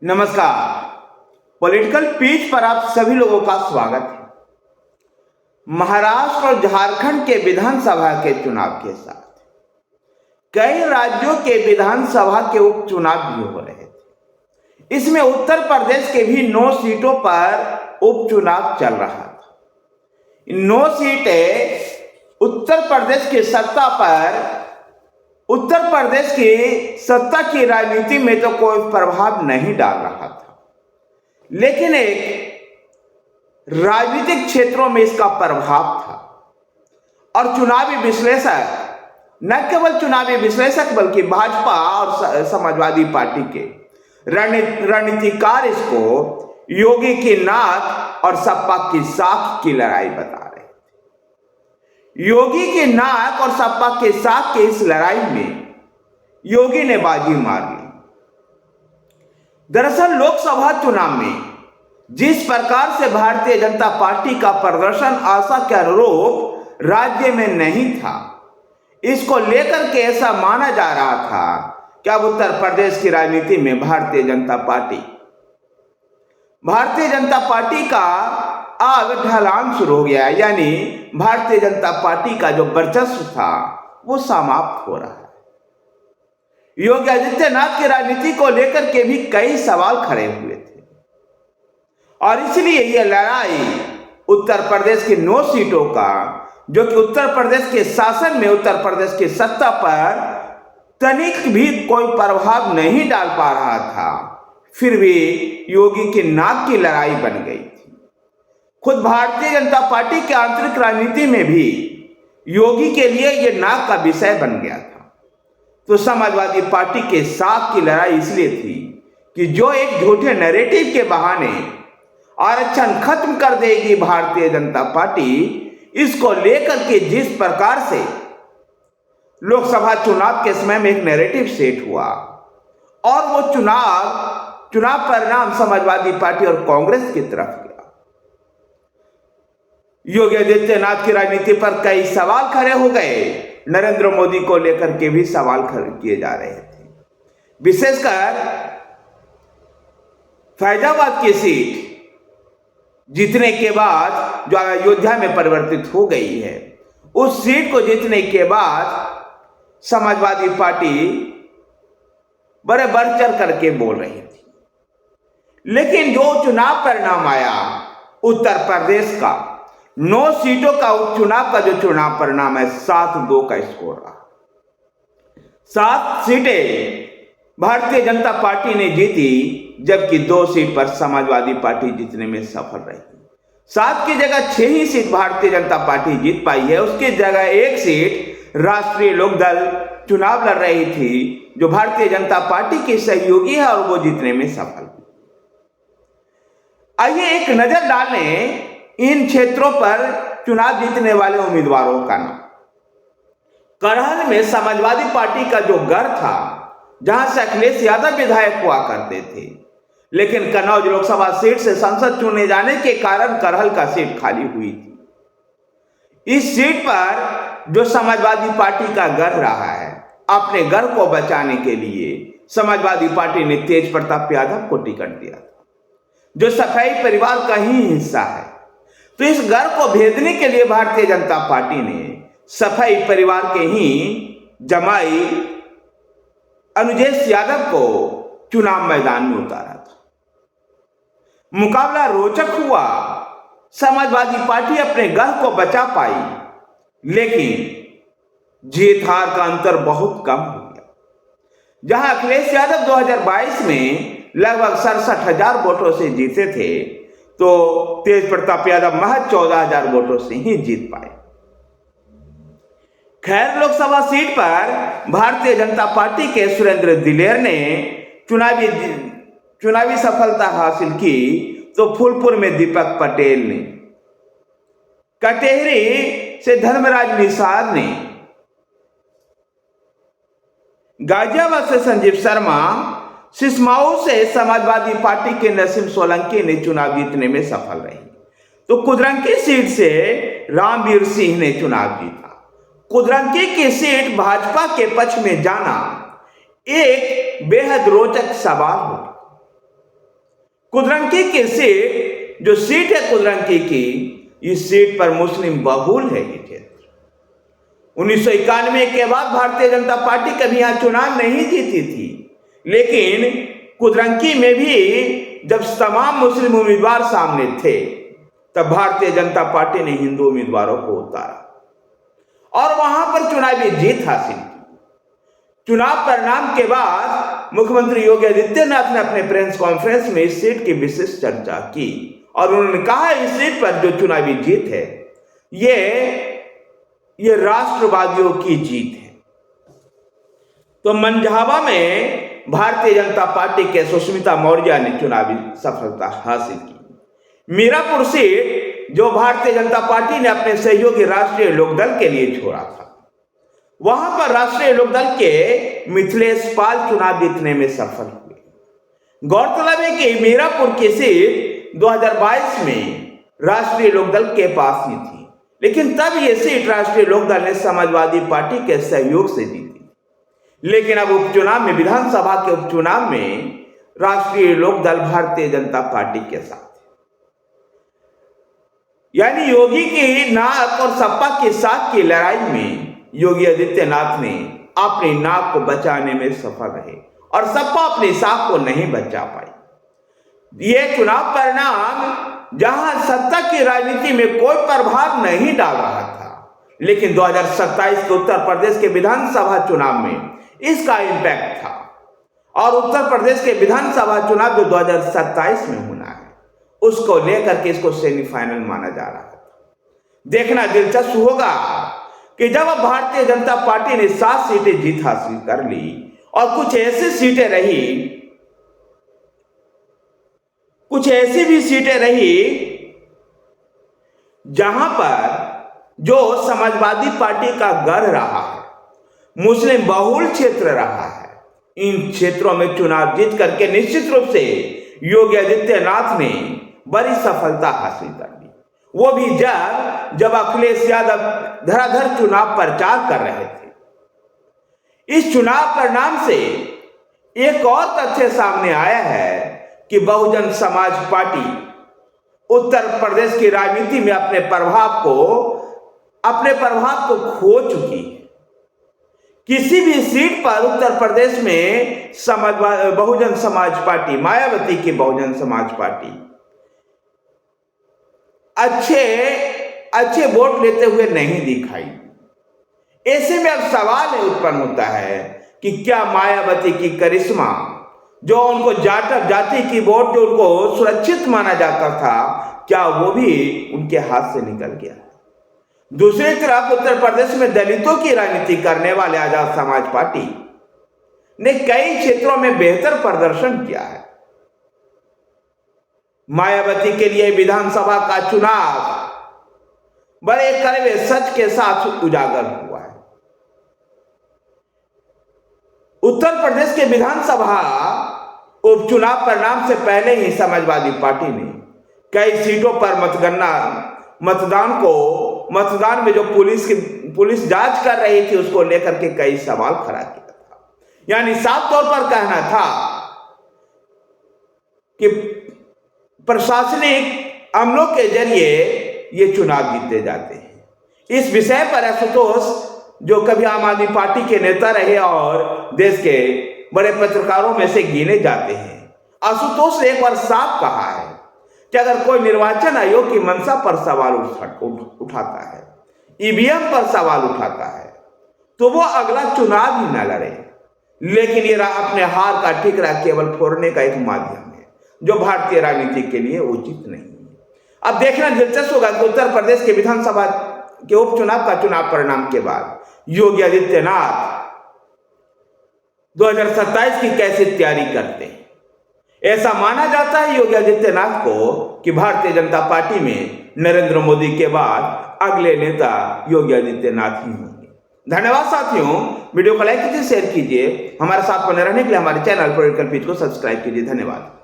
नमस्कार। Political peach पर आप सभी लोगों का स्वागत है। महाराष्ट्र और झारखंड के विधानसभा के चुनाव के साथ कई राज्यों के विधानसभा के उपचुनाव भी हो रहे थे। इसमें उत्तर प्रदेश के भी 9 सीटों पर उपचुनाव चल रहा था। 9 सीटें उत्तर प्रदेश की सत्ता पर, उत्तर प्रदेश की सत्ता की राजनीति में तो कोई प्रभाव नहीं डाल रहा था, लेकिन एक राजनीतिक क्षेत्रों में इसका प्रभाव था। और चुनावी विश्लेषक, न केवल चुनावी विश्लेषक बल्कि भाजपा और समाजवादी पार्टी के रणनीतिकार इसको योगी की नाक और सपा की साख की लड़ाई बता रहे। योगी के नाक और सपा के साथ के इस लड़ाई में योगी ने बाजी मार ली। दरअसल लोकसभा चुनाव में जिस प्रकार से भारतीय जनता पार्टी का प्रदर्शन आशा के अनुरूप राज्य में नहीं था, इसको लेकर के ऐसा माना जा रहा था कि अब उत्तर प्रदेश की राजनीति में भारतीय जनता पार्टी का अब ढलान शुरू हो गया, यानी भारतीय जनता पार्टी का जो वर्चस्व था वो समाप्त हो रहा है। योगी आदित्यनाथ की राजनीति को लेकर के भी कई सवाल खड़े हुए थे और इसलिए यह लड़ाई उत्तर प्रदेश की 9 सीटों का, जो कि उत्तर प्रदेश के शासन में, उत्तर प्रदेश की सत्ता पर तनिक भी कोई प्रभाव नहीं डाल पा रहा था, फिर भी योगी की नाक की लड़ाई बन गई। खुद भारतीय जनता पार्टी की आंतरिक राजनीति में भी योगी के लिए यह नाक का विषय बन गया था। तो समाजवादी पार्टी के साथ की लड़ाई इसलिए थी कि जो एक झूठे नैरेटिव के बहाने आरक्षण खत्म कर देगी भारतीय जनता पार्टी, इसको लेकर के जिस प्रकार से लोकसभा चुनाव के समय में एक नैरेटिव सेट हुआ और वो चुनाव परिणाम समाजवादी पार्टी और कांग्रेस की तरफ गया। योगी आदित्यनाथ की राजनीति पर कई सवाल खड़े हो गए। नरेंद्र मोदी को लेकर के भी सवाल खड़े किए जा रहे थे। विशेषकर फैजाबाद की सीट जीतने के बाद, जो अयोध्या में परिवर्तित हो गई है, उस सीट को जीतने के बाद समाजवादी पार्टी बड़े बढ़ चढ़ करके बोल रही थी। लेकिन जो चुनाव परिणाम आया उत्तर प्रदेश का, 9 सीटों का उपचुनाव का जो चुनाव परिणाम है, 7-2 का स्कोर रहा। 7 सीटें भारतीय जनता पार्टी ने जीती, जबकि 2 सीट पर समाजवादी पार्टी जीतने में सफल रही। 7 की जगह 6 ही सीट भारतीय जनता पार्टी जीत पाई है। उसकी जगह 1 सीट राष्ट्रीय लोकदल चुनाव लड़ रही थी, जो भारतीय जनता पार्टी की सहयोगी है, और वो जीतने में सफल हुई। आइए एक नजर डालें इन क्षेत्रों पर चुनाव जीतने वाले उम्मीदवारों का नाम। करहल में समाजवादी पार्टी का जो गढ़ था, जहां से अखिलेश यादव विधायक हुआ करते थे, लेकिन कन्नौज लोकसभा सीट से सांसद चुने जाने के कारण करहल का सीट खाली हुई थी। इस सीट पर जो समाजवादी पार्टी का गढ़ रहा है, अपने गढ़ को बचाने के लिए समाजवादी पार्टी ने तेज प्रताप यादव को टिकट दिया था, जो सफाई परिवार का ही हिस्सा है। तो इस घर को भेदने के लिए भारतीय जनता पार्टी ने सफाई परिवार के ही जमाई अनुजेश यादव को चुनाव मैदान में उतारा था। मुकाबला रोचक हुआ। समाजवादी पार्टी अपने घर को बचा पाई, लेकिन जीत हार का अंतर बहुत कम हो गया। जहां अखिलेश यादव 2022 में लगभग 67,000 वोटों से जीते थे, तो तेज प्रताप यादव महज 14,000 वोटों से ही जीत पाए। खैर, लोकसभा सीट पर भारतीय जनता पार्टी के सुरेंद्र दिलेर ने चुनावी सफलता हासिल की, तो फूलपुर में दीपक पटेल ने, कटेहरी से धर्मराज निषाद ने, गाजियाबाद से संजीव शर्मा, सिसमाऊ से समाजवादी पार्टी के नसीम सोलंकी ने चुनाव जीतने में सफल रही। तो कुद्रंकी सीट से रामवीर सिंह ने चुनाव जीता। कुद्रंकी की सीट भाजपा के पक्ष में जाना एक बेहद रोचक सवाल हो। कुद्रंकी की सीट, जो सीट है कुद्रंकी की, इस सीट पर मुस्लिम बहुल है ये क्षेत्र। 1991 के बाद भारतीय जनता पार्टी कभी यहां चुनाव नहीं जीती थी, लेकिन कुद्रंकी में भी जब तमाम मुस्लिम उम्मीदवार सामने थे तब भारतीय जनता पार्टी ने हिंदू उम्मीदवारों को उतारा और वहां पर चुनावी जीत हासिल की। चुनाव परिणाम के बाद मुख्यमंत्री योगी आदित्यनाथ ने अपने प्रेस कॉन्फ्रेंस में इस सीट की विशेष चर्चा की और उन्होंने कहा इस सीट पर जो चुनावी जीत है ये राष्ट्रवादियों की जीत है। तो मंझावा में भारतीय जनता पार्टी के सुष्मिता मौर्य ने चुनावी सफलता हासिल की। मीरापुर सीट जो भारतीय जनता पार्टी ने अपने सहयोगी राष्ट्रीय लोकदल के लिए छोड़ा था, वहां पर राष्ट्रीय लोकदल के मिथिलेश पाल चुनाव जीतने में सफल हुए। गौरतलब है कि मीरापुर की सीट 2022 में राष्ट्रीय लोकदल के पास ही थी, लेकिन तब यह सीट राष्ट्रीय लोकदल ने समाजवादी पार्टी के सहयोग से जीती। लेकिन अब उपचुनाव में, विधानसभा के उपचुनाव में राष्ट्रीय लोकदल भारतीय जनता पार्टी के साथ, यानी योगी की नाक और सपा के साथ की लड़ाई में योगी आदित्यनाथ ने अपनी नाक को बचाने में सफल रहे और सपा अपनी साख को नहीं बचा पाई। यह चुनाव परिणाम जहां सत्ता की राजनीति में कोई प्रभाव नहीं डाल रहा था, लेकिन 2027 के उत्तर प्रदेश के विधानसभा चुनाव में इसका इंपैक्ट था और उत्तर प्रदेश के विधानसभा चुनाव जो 2027 में होना है उसको लेकर के इसको सेमीफाइनल माना जा रहा है। देखना दिलचस्प होगा कि जब भारतीय जनता पार्टी ने 7 सीटें जीत हासिल कर ली और कुछ ऐसी भी सीटें रही जहां पर जो समाजवादी पार्टी का गढ़ रहा है, मुस्लिम बहुल क्षेत्र रहा है, इन क्षेत्रों में चुनाव जीत करके निश्चित रूप से योगी आदित्यनाथ ने बड़ी सफलता हासिल कर ली। वो भी जब अखिलेश यादव धराधर चुनाव प्रचार कर रहे थे। इस चुनाव परिणाम से एक और तथ्य सामने आया है कि बहुजन समाज पार्टी उत्तर प्रदेश की राजनीति में अपने प्रभाव को खो चुकी है। किसी भी सीट पर उत्तर प्रदेश में बहुजन समाज पार्टी, मायावती की बहुजन समाज पार्टी अच्छे वोट लेते हुए नहीं दिखाई। ऐसे में अब सवाल उत्पन्न होता है कि क्या मायावती की करिश्मा, जो उनको जाति की वोट जो उनको सुरक्षित माना जाता था, क्या वो भी उनके हाथ से निकल गया? दूसरी तरफ उत्तर प्रदेश में दलितों की राजनीति करने वाले आजाद समाज पार्टी ने कई क्षेत्रों में बेहतर प्रदर्शन किया है। मायावती के लिए विधानसभा का चुनाव बड़े कड़वे सच के साथ उजागर हुआ है। उत्तर प्रदेश के विधानसभा उपचुनाव परिणाम से पहले ही समाजवादी पार्टी ने कई सीटों पर मतदान में जो पुलिस जांच कर रही थी उसको लेकर के कई सवाल खड़ा किया था। यानी साफ तौर पर कहना था कि प्रशासनिक अमलों के जरिए ये चुनाव जीते जाते हैं। इस विषय पर आशुतोष, जो कभी आम आदमी पार्टी के नेता रहे और देश के बड़े पत्रकारों में से गिने जाते हैं, आशुतोष ने एक बार साफ कहा है कि अगर कोई निर्वाचन आयोग की मंशा पर सवाल उठाता है, ईवीएम पर सवाल उठाता है, तो वो अगला चुनाव ही न लड़े। लेकिन ये अपने हार का ठिकरा केवल फोड़ने का एक माध्यम है जो भारतीय राजनीति के लिए उचित नहीं है। अब देखना दिलचस्प होगा कि उत्तर प्रदेश के विधानसभा के उपचुनाव का चुनाव परिणाम के बाद योगी आदित्यनाथ 2027 की कैसे तैयारी करते हैं। ऐसा माना जाता है योगी आदित्यनाथ को कि भारतीय जनता पार्टी में नरेंद्र मोदी के बाद अगले नेता योगी आदित्यनाथ ही होंगे। धन्यवाद साथियों, वीडियो को लाइक कीजिए, शेयर कीजिए, हमारे साथ बने रहने के लिए हमारे चैनल पॉलिटिकल पिच को सब्सक्राइब कीजिए। धन्यवाद।